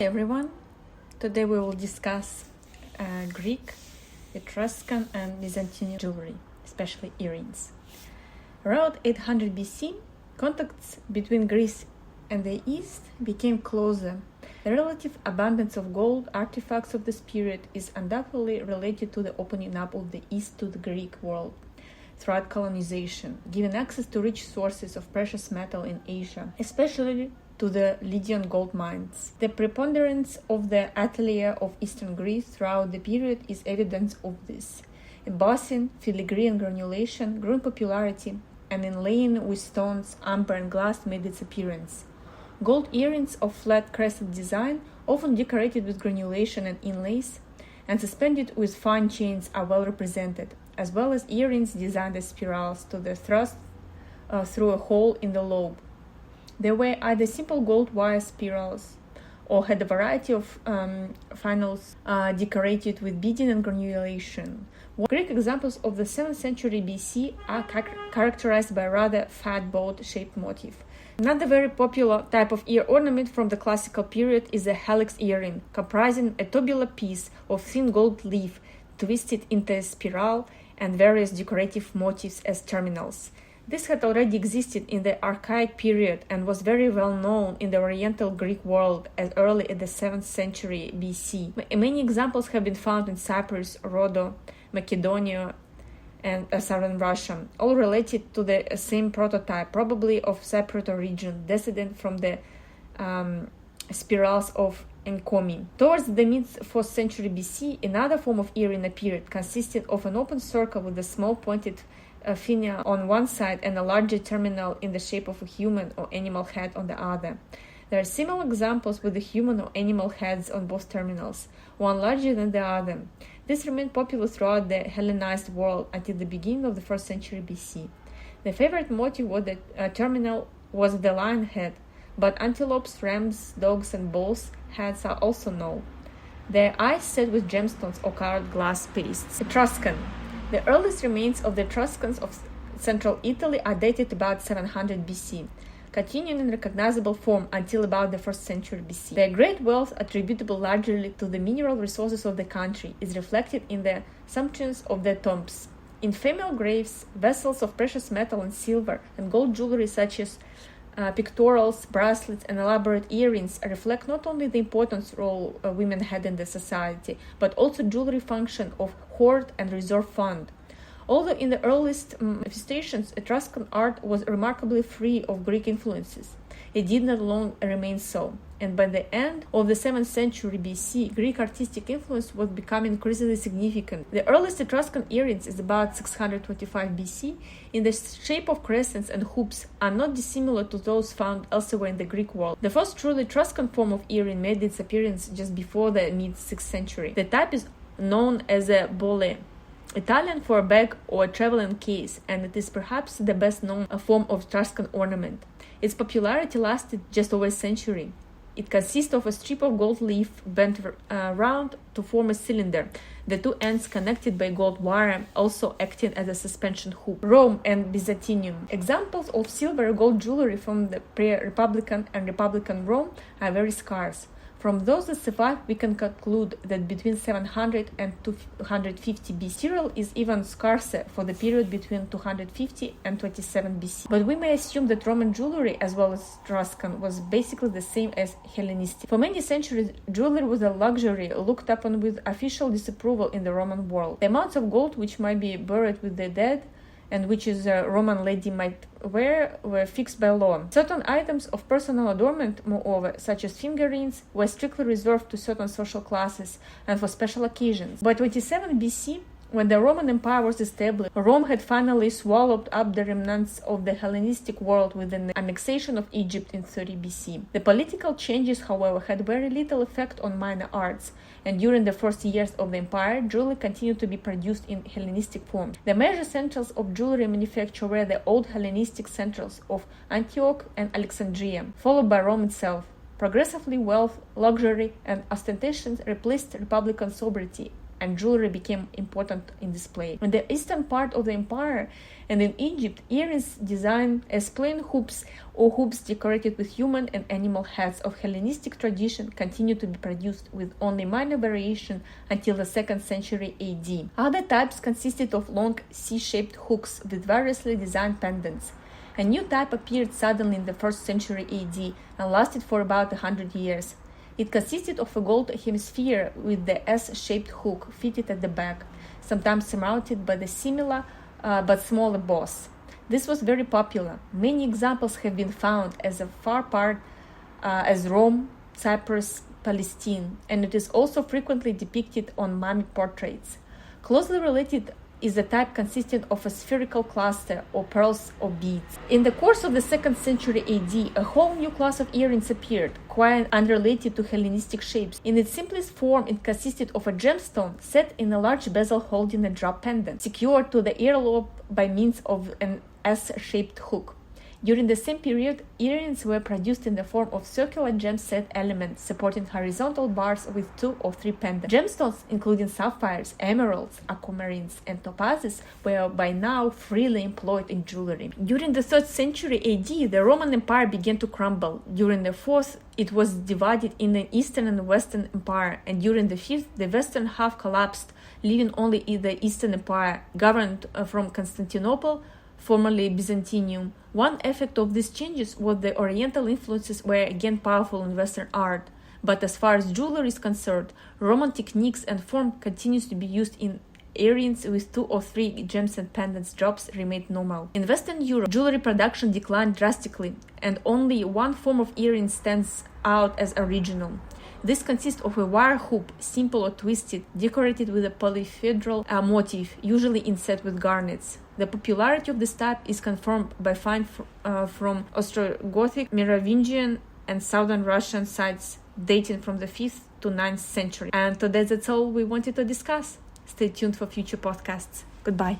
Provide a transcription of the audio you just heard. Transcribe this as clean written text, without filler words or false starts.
Hey everyone, today we will discuss Greek, Etruscan and Byzantine jewelry, especially earrings. Around 800 BC, contacts between Greece and the East became closer. The relative abundance of gold artifacts of this period is undoubtedly related to the opening up of the East to the Greek world throughout colonization, giving access to rich sources of precious metal in Asia, especially to the Lydian gold mines. The preponderance of the atelier of Eastern Greece throughout the period is evidence of this. Embossing, filigree and granulation grew in popularity, and inlaying with stones, amber and glass made its appearance. Gold earrings of flat crescent design, often decorated with granulation and inlays, and suspended with fine chains are well represented, as well as earrings designed as spirals to the thrust through a hole in the lobe. They were either simple gold wire spirals or had a variety of finals decorated with beading and granulation. Greek examples of the 7th century BC are characterized by a rather fat boat-shaped motif. Another very popular type of ear ornament from the classical period is a helix earring, comprising a tubular piece of thin gold leaf twisted into a spiral and various decorative motifs as terminals. This had already existed in the Archaic period and was very well known in the Oriental Greek world as early as the 7th century BC. Many examples have been found in Cyprus, Rhodes, Macedonia, and southern Russia, all related to the same prototype, probably of Cypriot origin, descended from the spirals of encomi. Towards the mid-4th century BC, another form of earring appeared, consisting of an open circle with a small pointed finial on one side and a larger terminal in the shape of a human or animal head on the other. There are similar examples with the human or animal heads on both terminals, one larger than the other. This remained popular throughout the Hellenized world until the beginning of the 1st century BC. The favorite motif was the terminal was the lion head, but antelopes, rams, dogs, and bulls' heads are also known. Their eyes set with gemstones or colored glass pastes. Etruscan. The earliest remains of the Etruscans of central Italy are dated about 700 BC, continuing in recognizable form until about the 1st century BC. Their great wealth, attributable largely to the mineral resources of the country, is reflected in the sumptuousness of their tombs. In female graves, vessels of precious metal and silver and gold jewelry such as pectorals, bracelets, and elaborate earrings reflect not only the important role women had in the society, but also jewelry function of hoard and reserve fund. Although in the earliest manifestations, Etruscan art was remarkably free of Greek influences, it did not long remain so, and by the end of the 7th century BC, Greek artistic influence was becoming increasingly significant. The earliest Etruscan earrings is about 625 BC, in the shape of crescents and hoops, are not dissimilar to those found elsewhere in the Greek world. The first truly Etruscan form of earring made its appearance just before the mid-6th century. The type is known as a bolle, Italian for a bag or a traveling case, and it is perhaps the best known form of Etruscan ornament. Its popularity lasted just over a century. It consists of a strip of gold leaf bent round to form a cylinder, the two ends connected by gold wire, also acting as a suspension hoop. Rome and Byzantium. Examples of silver and gold jewelry from the pre-Republican and Republican Rome are very scarce. From those that survive, we can conclude that between 700 and 250 BC, material is even scarcer for the period between 250 and 27 BC. But we may assume that Roman jewelry, as well as Etruscan, was basically the same as Hellenistic. For many centuries, jewelry was a luxury looked upon with official disapproval in the Roman world. The amounts of gold which might be buried with the dead and which a Roman lady might wear were fixed by law. Certain items of personal adornment, moreover, such as finger rings, were strictly reserved to certain social classes and for special occasions. By 27 BC, when the Roman Empire was established, Rome had finally swallowed up the remnants of the Hellenistic world with the annexation of Egypt in 30 BC. The political changes, however, had very little effect on minor arts, and during the first years of the empire, jewelry continued to be produced in Hellenistic form. The major centers of jewelry manufacture were the old Hellenistic centers of Antioch and Alexandria, followed by Rome itself. Progressively, wealth, luxury, and ostentation replaced republican sobriety and jewelry became important in display. In the eastern part of the empire and in Egypt, earrings designed as plain hoops or hoops decorated with human and animal heads of Hellenistic tradition continued to be produced with only minor variation until the 2nd century AD. Other types consisted of long C-shaped hooks with variously designed pendants. A new type appeared suddenly in the 1st century AD and lasted for about 100 years. It consisted of a gold hemisphere with the S-shaped hook fitted at the back, sometimes surmounted by the similar but smaller boss. This was very popular. Many examples have been found as far apart as Rome, Cyprus, Palestine, and it is also frequently depicted on mummy portraits. Closely related is the type consisting of a spherical cluster or pearls or beads. In the course of the 2nd century AD, a whole new class of earrings appeared, quite unrelated to Hellenistic shapes. In its simplest form, it consisted of a gemstone set in a large bezel holding a drop pendant, secured to the earlobe by means of an S-shaped hook. During the same period, earrings were produced in the form of circular gem-set elements supporting horizontal bars with 2 or 3 pendants. Gemstones, including sapphires, emeralds, aquamarines, and topazes, were by now freely employed in jewelry. During the 3rd century AD, the Roman Empire began to crumble. During the 4th, it was divided in an Eastern and Western Empire, and during the 5th, the western half collapsed, leaving only the Eastern Empire, governed from Constantinople, formerly Byzantium. One effect of these changes was the Oriental influences were again powerful in Western art, but as far as jewelry is concerned, Roman techniques and form continues to be used in earrings with 2 or 3 gems and pendants drops remained normal. In Western Europe, jewelry production declined drastically, and only one form of earring stands out as original. This consists of a wire hoop, simple or twisted, decorated with a polyhedral motif, usually inset with garnets. The popularity of this type is confirmed by finds from Ostrogothic, Merovingian, and Southern Russian sites dating from the 5th to 9th century. And today that's all we wanted to discuss. Stay tuned for future podcasts. Goodbye.